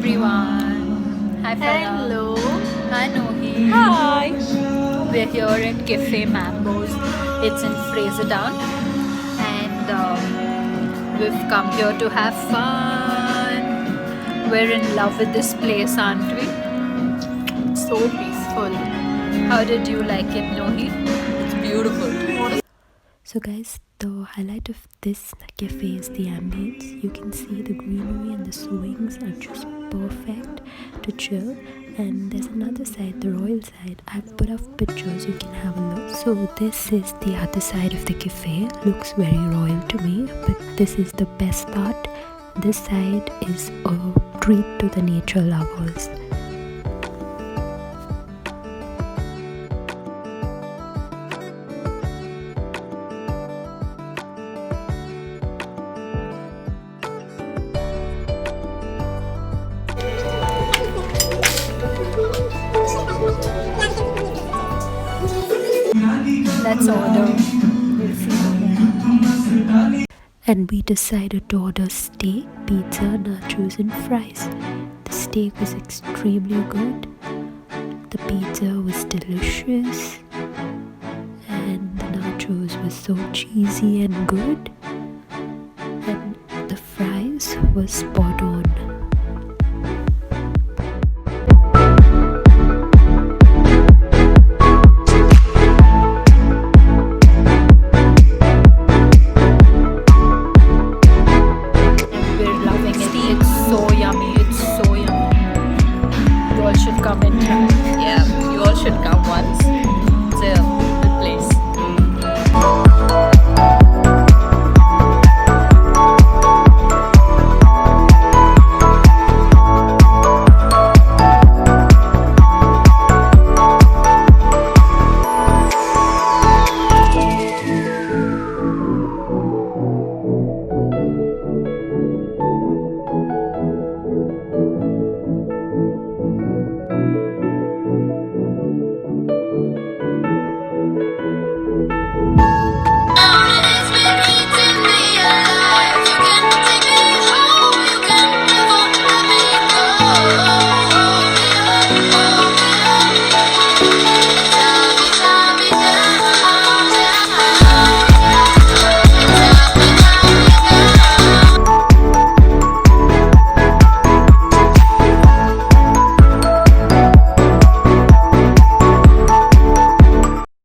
everyone. Hi Farah. Hello. Hi Nohi. Hi. We're here at Cafe Mambos. It's in Frazer Town, and we've come here to have fun. We're in love with this place, aren't we? So peaceful. How did you like it, Nohi? It's beautiful. So guys, the highlight of this cafe is the ambience. You can see the greenery and the swings are just perfect to chill. And there's another side, the royal side. I've put up pictures, you can have a look. So this is the other side of the cafe. Looks very royal to me, but this is the best part. This side is a treat to the nature lovers. Let's order. We'll see. And we decided to order steak, pizza, nachos and fries. The steak was extremely good, the pizza was delicious, and the nachos were so cheesy and good, and the fries were spot on.